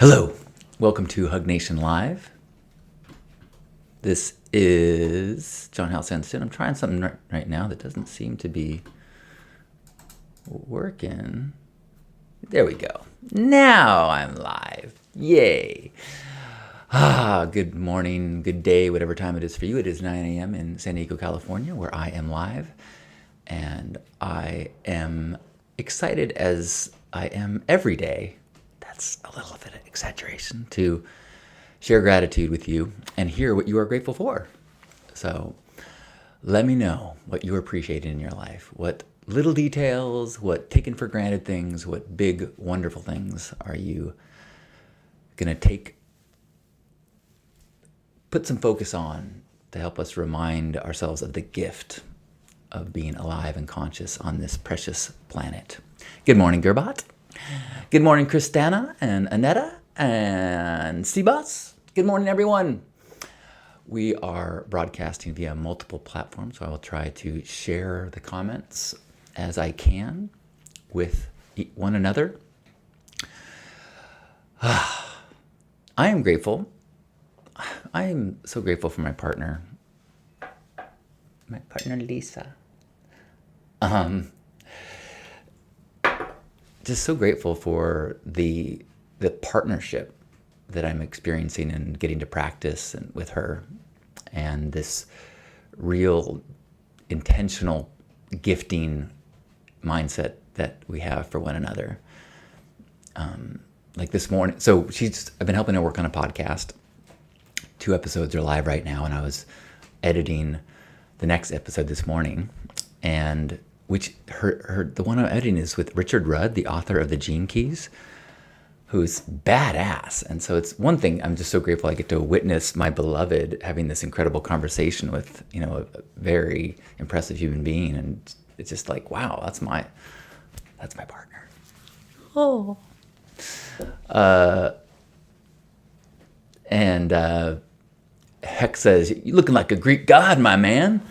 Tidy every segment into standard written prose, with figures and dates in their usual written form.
Hello, welcome to Hug Nation Live. This is John Hal Sandstone. I'm trying something right now that doesn't seem to be working. There we go. Now I'm live. Yay. Good morning, good day, whatever time it is for you. It is 9 a.m. in San Diego, California, where I am live. And I am excited as I am every day. That's a little bit of exaggeration, to share gratitude with you and hear what you are grateful for. So let me know what you appreciate in your life. What little details, what taken for granted things, what big, wonderful things are you going to put some focus on to help us remind ourselves of the gift of being alive and conscious on this precious planet. Good morning, Gerbot. Good morning, Kristana and Anetta and Sibas. Good morning, everyone. We are broadcasting via multiple platforms, so I will try to share the comments as I can with one another. I am grateful. I am so grateful for my partner Lisa. Just so grateful for the partnership that I'm experiencing and getting to practice with her, and this real intentional gifting mindset that we have for one another. Like this morning, so I've been helping her work on a podcast. 2 episodes are live right now, and I was editing the next episode this morning, and the one I'm editing is with Richard Rudd, the author of the Gene Keys, who's badass. And so it's one thing, I'm just so grateful I get to witness my beloved having this incredible conversation with, a very impressive human being. And it's just like, wow, that's my partner. Oh. Heck says, "You looking like a Greek god, my man."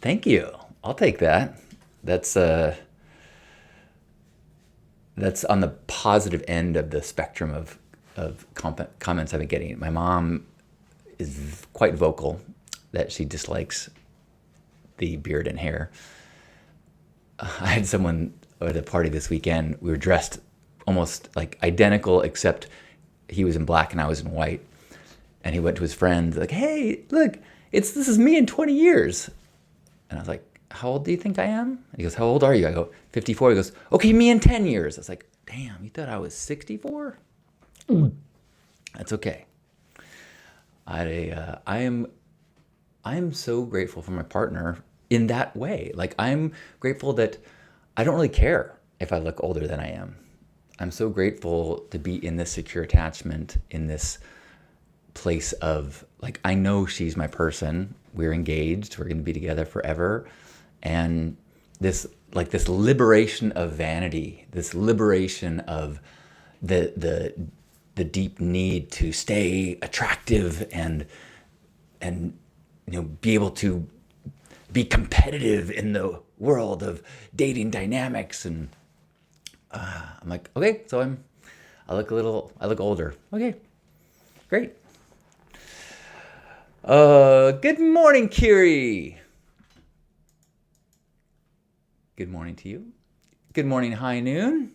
Thank you. I'll take that. That's on the positive end of the spectrum of comments I've been getting. My mom is quite vocal that she dislikes the beard and hair. I had someone at a party this weekend. We were dressed almost like identical, except he was in black and I was in white. And he went to his friend like, "Hey, look, this is me in 20 years. And I was like, "How old do you think I am?" He goes, "How old are you?" I go, 54. He goes, "Okay, me in 10 years. I was like, "Damn, you thought I was 64? That's okay. I am so grateful for my partner in that way. Like, I'm grateful that I don't really care if I look older than I am. I'm so grateful to be in this secure attachment, in this place of, like, I know she's my person. We're engaged. We're going to be together forever. And this liberation of vanity, this liberation of the deep need to stay attractive and be able to be competitive in the world of dating dynamics. And I'm like, okay, so I look older. Okay, great. Good morning, Kiri. Good morning to you. Good morning, High Noon.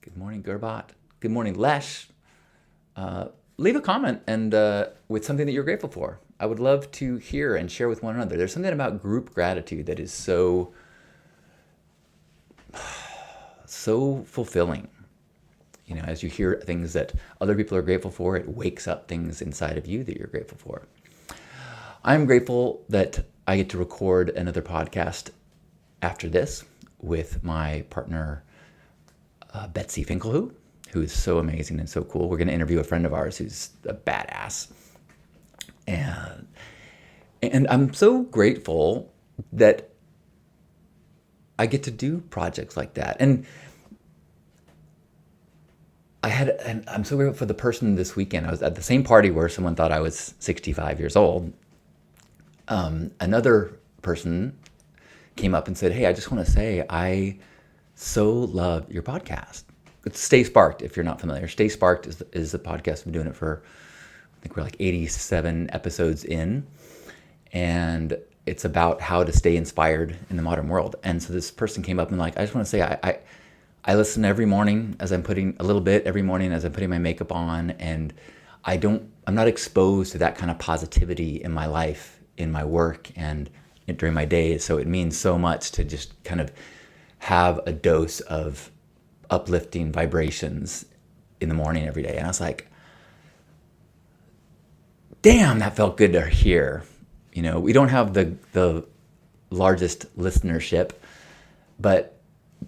Good morning, Gerbot. Good morning, Lesh. Leave a comment and with something that you're grateful for. I would love to hear and share with one another. There's something about group gratitude that is so fulfilling. As you hear things that other people are grateful for, it wakes up things inside of you that you're grateful for. I'm grateful that I get to record another podcast after this with my partner, Betsy Finkelhu, who is so amazing and so cool. We're going to interview a friend of ours who's a badass. And I'm so grateful that I get to do projects like that. And I'm so grateful for the person this weekend. I was at the same party where someone thought I was 65 years old. Another person came up and said, "Hey, I just want to say I so love your podcast." it's Stay Sparked, if you're not familiar. Stay Sparked is the podcast. I'm doing it for, I think we're like 87 episodes in. And it's about how to stay inspired in the modern world. And so this person came up and like, I just want to say, I listen every morning as I'm putting a little bit every morning as I'm putting my makeup on, and I'm not exposed to that kind of positivity in my life, in my work, and during my day. So it means so much to just kind of have a dose of uplifting vibrations in the morning every day. And I was like, damn, that felt good to hear. You know, we don't have the largest listenership, but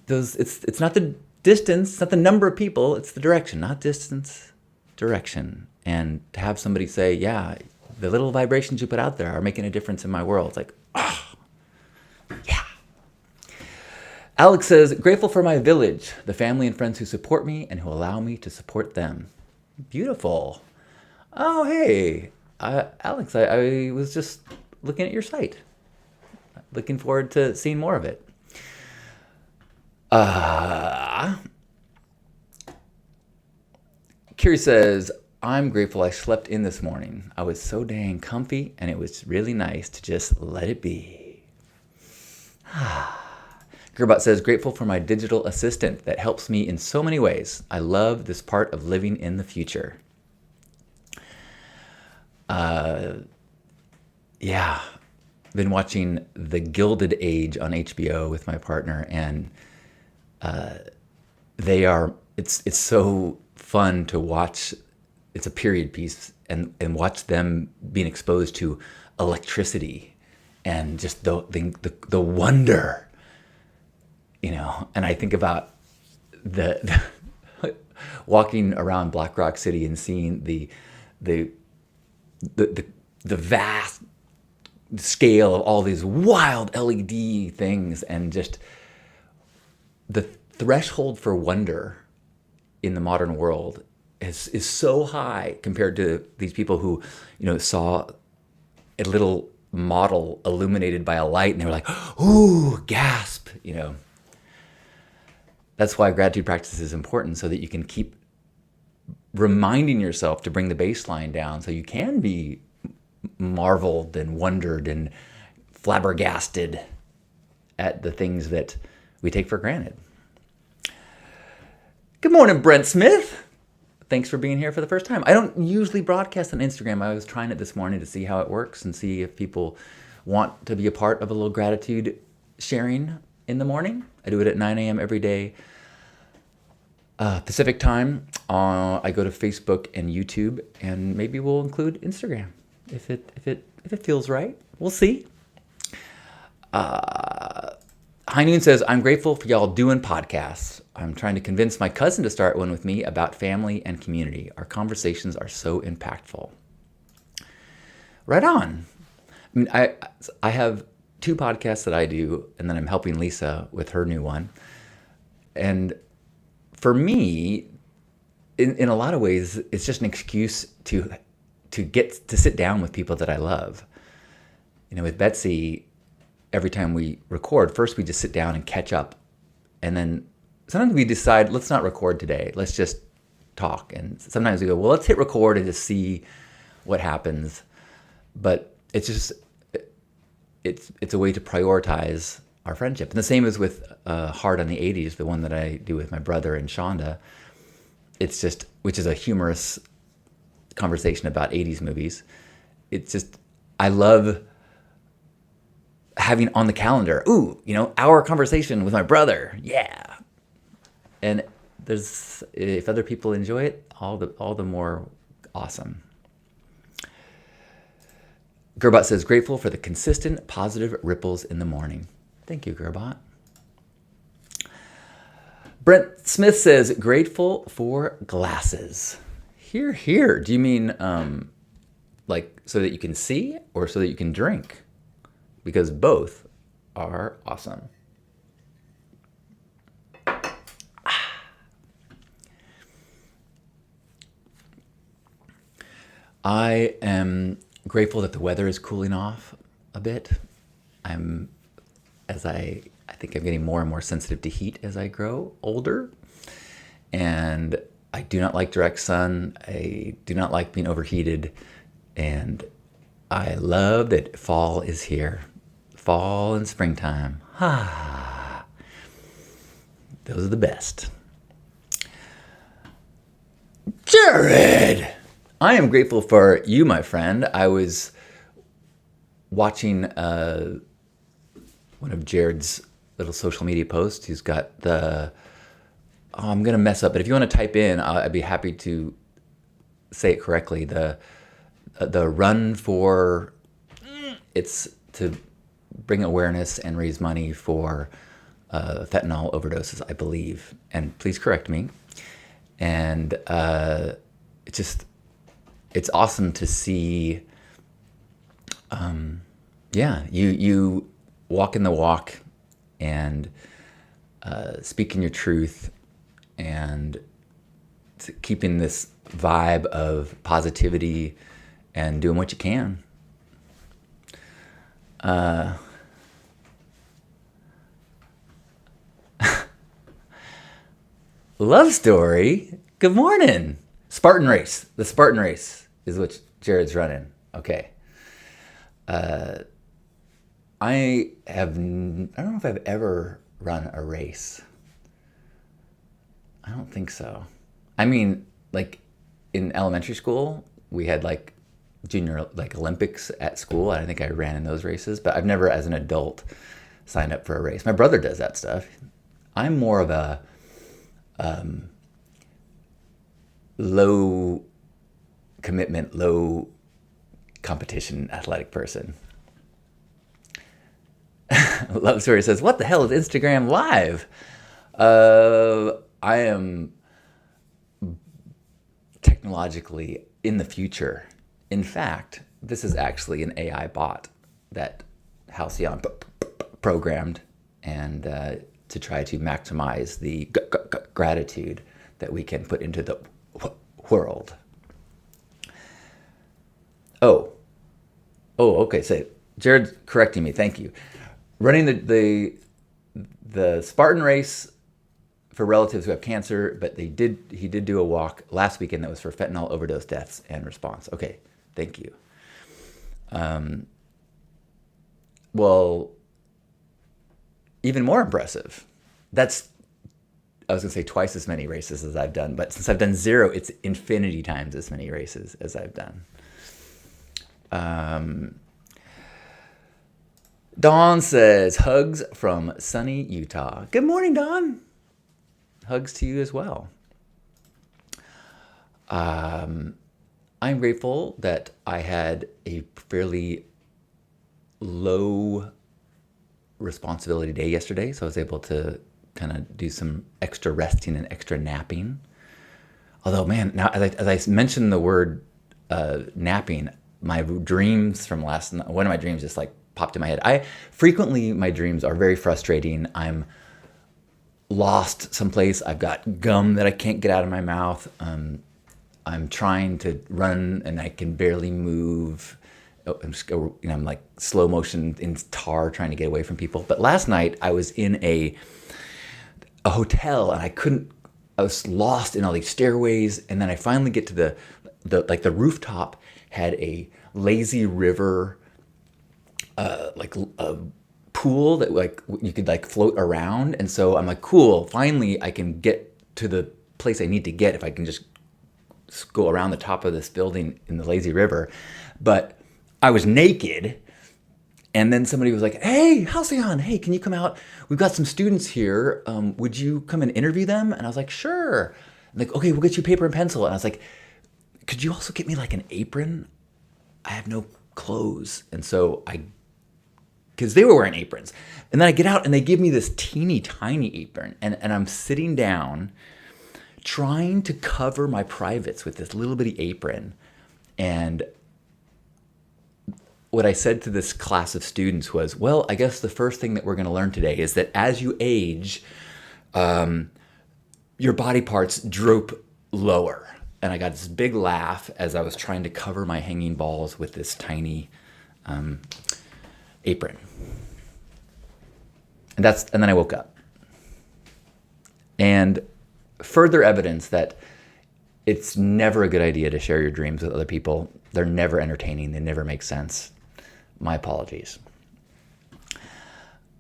it's not the distance, it's not the number of people, it's the direction, not distance, direction. And to have somebody say, yeah, the little vibrations you put out there are making a difference in my world. It's like, oh, yeah. Alex says, grateful for my village, the family and friends who support me and who allow me to support them. Beautiful. Oh, hey, Alex, I was just looking at your site. Looking forward to seeing more of it. Kiri says, I'm grateful I slept in this morning. I was so dang comfy, and it was really nice to just let it be. Gerbot says, grateful for my digital assistant that helps me in so many ways. I love this part of living in the future. Yeah, been watching The Gilded Age on HBO with my partner, and it's so fun to watch. It's a period piece, and watch them being exposed to electricity and just the wonder, you know. And I think about the walking around Black Rock City and seeing the vast scale of all these wild LED things, and just the threshold for wonder in the modern world is so high compared to these people who, you know, saw a little model illuminated by a light and they were like, ooh, gasp, you know. That's why gratitude practice is important, so that you can keep reminding yourself to bring the baseline down so you can be marveled and wondered and flabbergasted at the things that we take for granted. Good morning, Brent Smith. Thanks for being here for the first time. I don't usually broadcast on Instagram. I was trying it this morning to see how it works and see if people want to be a part of a little gratitude sharing in the morning. I do it at 9 a.m. every day, Pacific time. I go to Facebook and YouTube, and maybe we'll include Instagram if it feels right. We'll see. High Noon says, I'm grateful for y'all doing podcasts. I'm trying to convince my cousin to start one with me about family and community. Our conversations are so impactful. Right on. I mean, I have 2 podcasts that I do, and then I'm helping Lisa with her new one. And for me, in a lot of ways, it's just an excuse to get to sit down with people that I love. You know, with Betsy, every time we record, first we just sit down and catch up. And then sometimes we decide, let's not record today. Let's just talk. And sometimes we go, well, let's hit record and just see what happens. But it's just, it's a way to prioritize our friendship. And the same is with Hard on the 80s, the one that I do with my brother and Shonda. It's just, which is a humorous conversation about 80s movies. It's just, I love having on the calendar, ooh, you know, our conversation with my brother. Yeah. And if other people enjoy it, all the more awesome. Gerbot says, grateful for the consistent positive ripples in the morning. Thank you, Gerbot. Brent Smith says, grateful for glasses. Here. Do you mean like so that you can see or so that you can drink? Because both are awesome. I am grateful that the weather is cooling off a bit. I think I'm getting more and more sensitive to heat as I grow older. and I do not like direct sun. I do not like being overheated, and I love that fall is here. Fall and springtime. Ah, those are the best. Jared! I am grateful for you, my friend. I was watching one of Jared's little social media posts. He's got I'm going to mess up, but if you want to type in, I'd be happy to say it correctly. The run for, it's to bring awareness and raise money for fentanyl overdoses, I believe. And please correct me. And it's awesome to see, you walking the walk and speaking your truth and keeping this vibe of positivity and doing what you can. Love story. Good morning. Spartan race. The Spartan race is what Jared's running. Okay. I don't know if I've ever run a race. I don't think so. I mean, like in elementary school, we had like junior like Olympics at school. I think I ran in those races, but I've never as an adult signed up for a race. My brother does that stuff. I'm more of a low commitment, low competition athletic person. Love Story says, what the hell is Instagram Live? I am technologically in the future. In fact, this is actually an AI bot that Halcyon programmed and to try to maximize the gratitude that we can put into the world. Oh, okay. So Jared's correcting me. Thank you. Running the Spartan race for relatives who have cancer, but he did do a walk last weekend that was for fentanyl overdose deaths and response. Okay, thank you. Well, even more impressive. I was gonna say twice as many races as I've done, but since I've done 0, it's infinity times as many races as I've done. Dawn says, hugs from sunny Utah. Good morning, Dawn. Hugs to you as well. I'm grateful that I had a fairly low responsibility day yesterday, so I was able to kind of do some extra resting and extra napping. Although, man, now as I mentioned the word napping, my dreams from last night, one of my dreams just like popped in my head. My dreams are very frustrating. I'm lost someplace. I've got gum that I can't get out of my mouth. I'm trying to run and I can barely move. I'm like slow motion in tar trying to get away from people. But last night I was in a hotel and I was lost in all these stairways, and then I finally get to the rooftop had a lazy river, like a pool that like you could like float around. And so I'm like, cool, finally I can get to the place I need to get if I can just go around the top of this building in the lazy river. But I was naked, and then somebody was like, hey, Halcyon, hey, can you come out? We've got some students here. Would you come and interview them? And I was like, sure. I'm like, okay, we'll get you paper and pencil. And I was like, could you also get me like an apron? I have no clothes. And so because they were wearing aprons. And then I get out and they give me this teeny tiny apron. And I'm sitting down trying to cover my privates with this little bitty apron. And what I said to this class of students was, well, I guess the first thing that we're going to learn today is that as you age, your body parts droop lower. And I got this big laugh as I was trying to cover my hanging balls with this tiny apron. And then I woke up. And further evidence that it's never a good idea to share your dreams with other people. They're never entertaining. They never make sense. My apologies.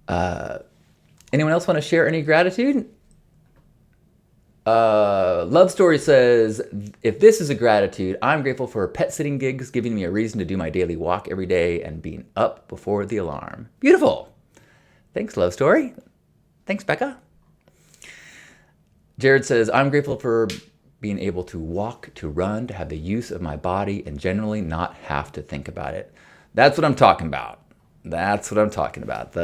Anyone else want to share any gratitude? Love Story says, if this is a gratitude, I'm grateful for pet sitting gigs, giving me a reason to do my daily walk every day and being up before the alarm. Beautiful. Thanks, Love Story. Thanks, Becca. Jared says, I'm grateful for being able to walk, to run, to have the use of my body, and generally not have to think about it. That's what I'm talking about. That's what I'm talking about.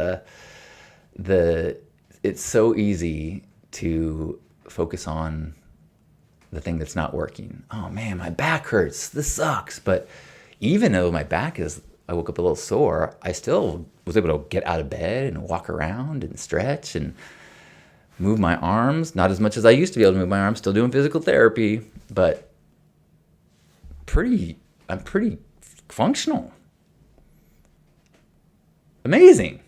It's so easy to focus on the thing that's not working. Oh man, my back hurts. This sucks. But even though I woke up a little sore, I still was able to get out of bed and walk around and stretch and move my arms. Not as much as I used to be able to move my arms. Still doing physical therapy, but I'm pretty functional. Amazing.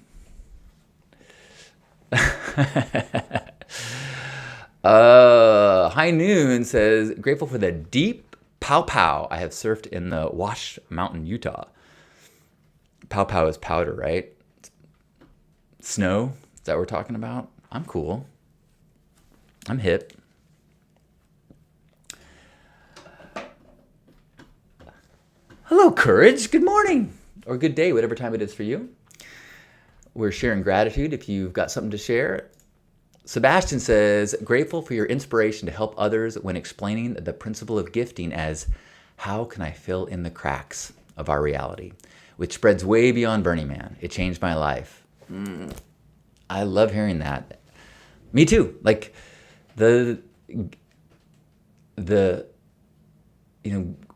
High Noon says, grateful for the deep pow pow I have surfed in the Wash Mountain, Utah. Pow pow is powder, right? Snow, is that what we're talking about? I'm cool. I'm hip. Hello, Courage. Good morning or good day, whatever time it is for you. We're sharing gratitude. If you've got something to share. Sebastian says, grateful for your inspiration to help others when explaining the principle of gifting as how can I fill in the cracks of our reality, which spreads way beyond Burning Man. It changed my life. I love hearing that. Me too. Like when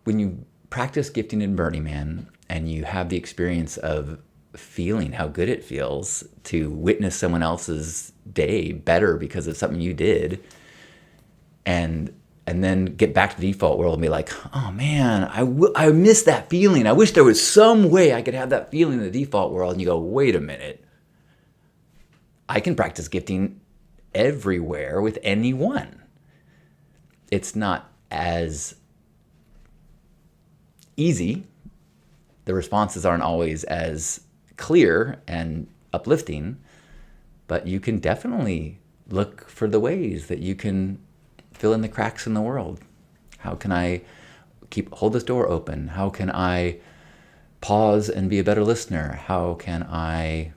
you practice gifting in Burning Man and you have the experience of feeling how good it feels to witness someone else's day better because of something you did, and then get back to the default world and be like, oh man, I miss that feeling. I wish there was some way I could have that feeling in the default world. And you go, wait a minute. I can practice gifting everywhere with anyone. It's not as easy. The responses aren't always as clear and uplifting, but you can definitely look for the ways that you can fill in the cracks in the world. How can I hold this door open? How can I pause and be a better listener? How can I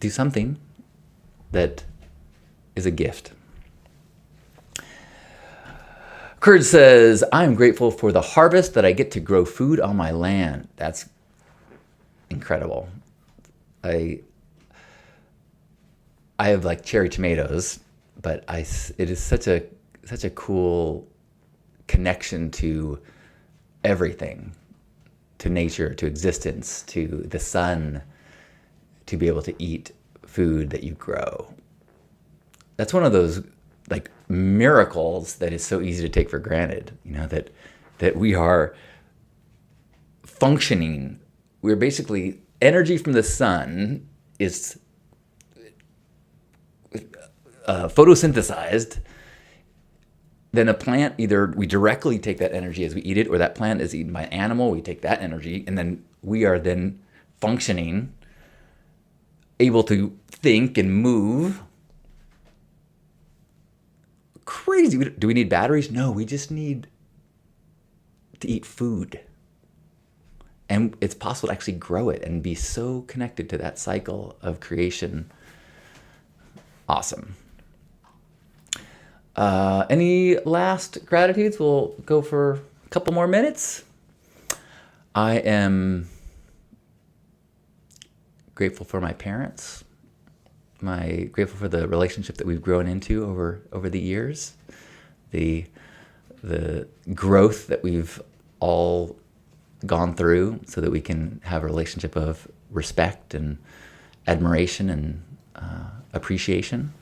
do something that is a gift? Kurt says, I'm grateful for the harvest that I get to grow food on my land. That's incredible. I have like cherry tomatoes, but it is such a cool connection to everything, to nature, to existence, to the sun, to be able to eat food that you grow. That's one of those like miracles that is so easy to take for granted, that we are functioning. We're basically, energy from the sun is photosynthesized. Then a plant, either we directly take that energy as we eat it, or that plant is eaten by an animal, we take that energy, and then we are then functioning, able to think and move. Crazy. Do we need batteries? No, we just need to eat food. And it's possible to actually grow it and be so connected to that cycle of creation. Awesome. Any last gratitudes? We'll go for a couple more minutes. I am grateful for my parents. Grateful for the relationship that we've grown into over the years. The growth that we've all gone through so that we can have a relationship of respect and admiration and appreciation.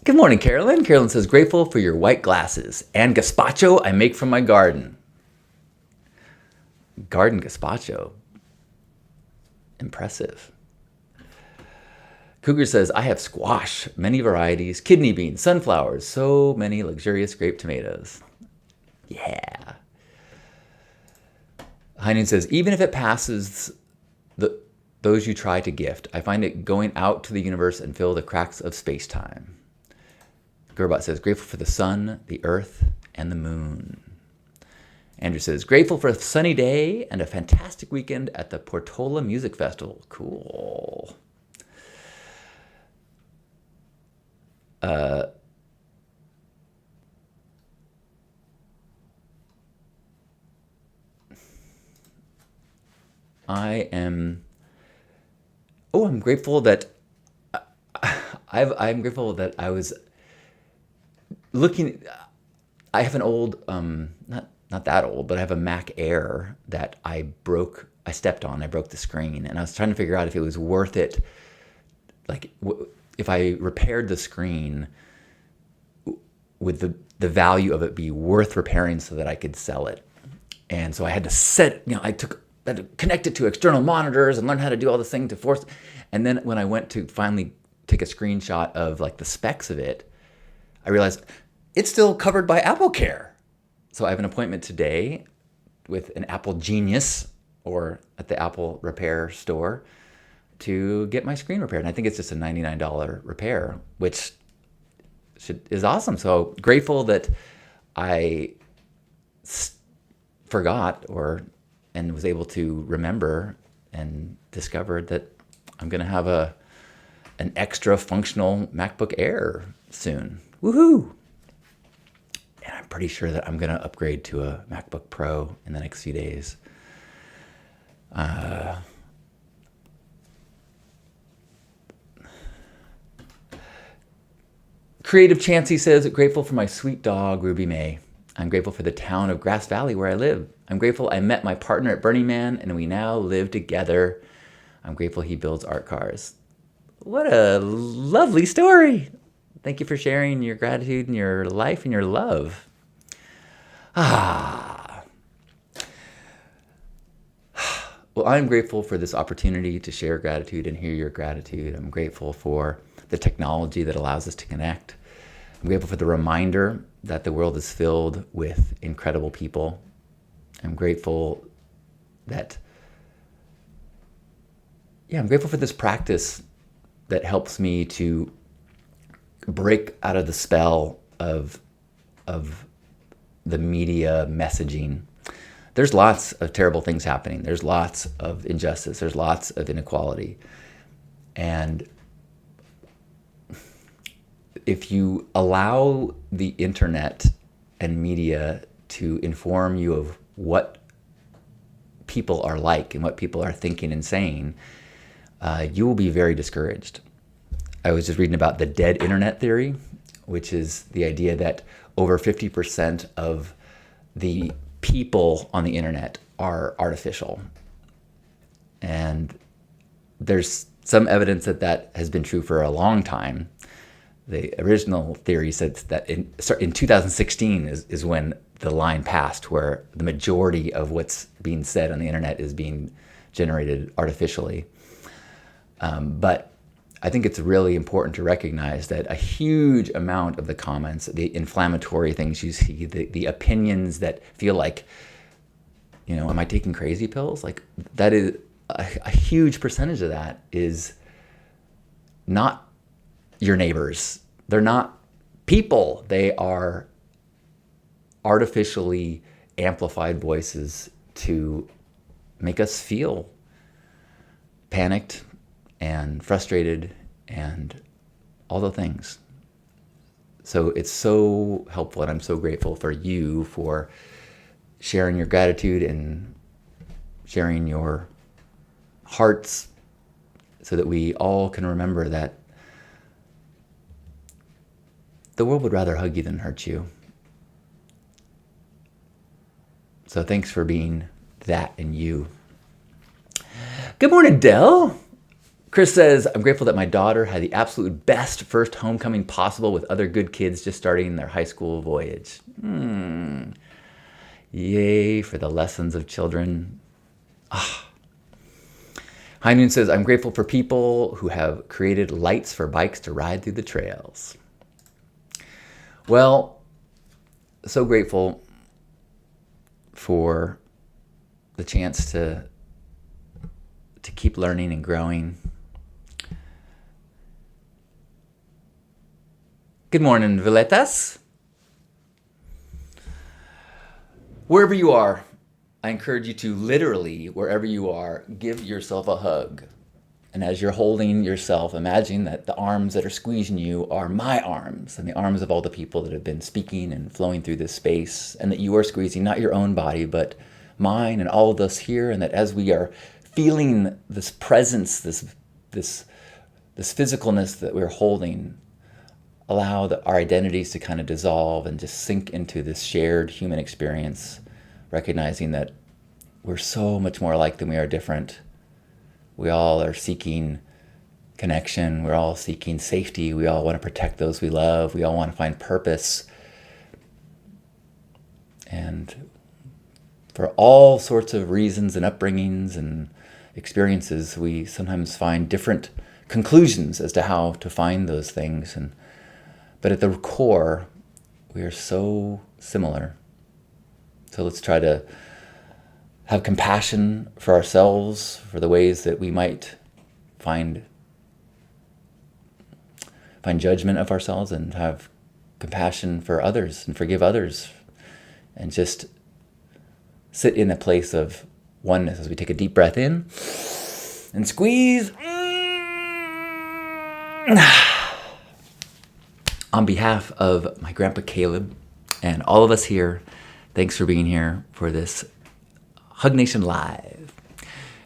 Good morning, Carolyn. Carolyn says, grateful for your white glasses and gazpacho I make from my garden. Garden gazpacho. Impressive. Cougar says, I have squash, many varieties, kidney beans, sunflowers, so many luxurious grape tomatoes. Yeah. Heinen says, even if it passes those you try to gift, I find it going out to the universe and fill the cracks of space-time. Gerbot says, grateful for the sun, the earth, and the moon. Andrew says, grateful for a sunny day and a fantastic weekend at the Portola Music Festival. Cool. I'm grateful that I'm grateful that I was looking. I have an old, not that old, but I have a Mac Air that I stepped on. I broke the screen, and I was trying to figure out if it was worth it. Like, if I repaired the screen, would the value of it be worth repairing so that I could sell it? And so I had to I had to connect it to external monitors and learn how to do all this thing to force. And then when I went to finally take a screenshot of like the specs of it, I realized it's still covered by AppleCare. So I have an appointment today with an Apple Genius or at the Apple repair store to get my screen repaired. And I think it's just a $99 repair, which is awesome. So grateful that I forgot and was able to remember and discovered that I'm going to have an extra functional MacBook Air soon. Woohoo! And I'm pretty sure that I'm going to upgrade to a MacBook Pro in the next few days. Creative Chansey says, grateful for my sweet dog, Ruby May. I'm grateful for the town of Grass Valley where I live. I'm grateful I met my partner at Burning Man and we now live together. I'm grateful he builds art cars. What a lovely story. Thank you for sharing your gratitude and your life and your love. Well, I'm grateful for this opportunity to share gratitude and hear your gratitude. I'm grateful for the technology that allows us to connect. I'm grateful for the reminder that the world is filled with incredible people. I'm grateful I'm grateful for this practice that helps me to break out of the spell of the media messaging. There's lots of terrible things happening. There's lots of injustice. There's lots of inequality. And if you allow the internet and media to inform you of what people are like and what people are thinking and saying, you will be very discouraged. I was just reading about the dead internet theory, which is the idea that over 50% of the people on the internet are artificial. And there's some evidence that has been true for a long time. The original theory said that in 2016 is when the line passed where the majority of what's being said on the internet is being generated artificially. But I think it's really important to recognize that a huge amount of the comments, the inflammatory things you see, the opinions that feel like, am I taking crazy pills? Like, that is a huge percentage of that is not your neighbors. They're not people. They are artificially amplified voices to make us feel panicked and frustrated and all the things. So it's so helpful, and I'm so grateful for you for sharing your gratitude and sharing your hearts so that we all can remember that the world would rather hug you than hurt you. So thanks for being that in you. Good morning, Dell. Chris says, I'm grateful that my daughter had the absolute best first homecoming possible with other good kids just starting their high school voyage. Yay for the lessons of children. High Noon says, I'm grateful for people who have created lights for bikes to ride through the trails. Well, so grateful for the chance to keep learning and growing. Good morning, Violetas. Wherever you are, I encourage you to literally, wherever you are, give yourself a hug. And as you're holding yourself, imagine that the arms that are squeezing you are my arms and the arms of all the people that have been speaking and flowing through this space, and that you are squeezing not your own body, but mine and all of us here, and that as we are feeling this presence, this physicalness that we're holding, allow our identities to kind of dissolve and just sink into this shared human experience, recognizing that we're so much more alike than we are different. We all are seeking connection. We're all seeking safety. We all want to protect those we love. We all want to find purpose. And for all sorts of reasons and upbringings and experiences, we sometimes find different conclusions as to how to find those things. But at the core, we are so similar. So let's try to have compassion for ourselves, for the ways that we might find judgment of ourselves, and have compassion for others and forgive others, and just sit in a place of oneness as we take a deep breath in and squeeze. On behalf of my grandpa Caleb and all of us here, thanks for being here for this Hug Nation Live.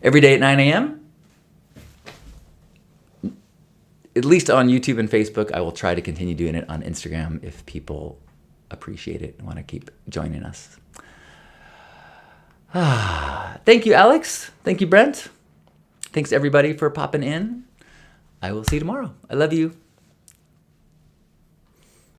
Every day at 9 a.m., at least on YouTube and Facebook. I will try to continue doing it on Instagram if people appreciate it and want to keep joining us. Thank you, Alex. Thank you, Brent. Thanks, everybody, for popping in. I will see you tomorrow. I love you.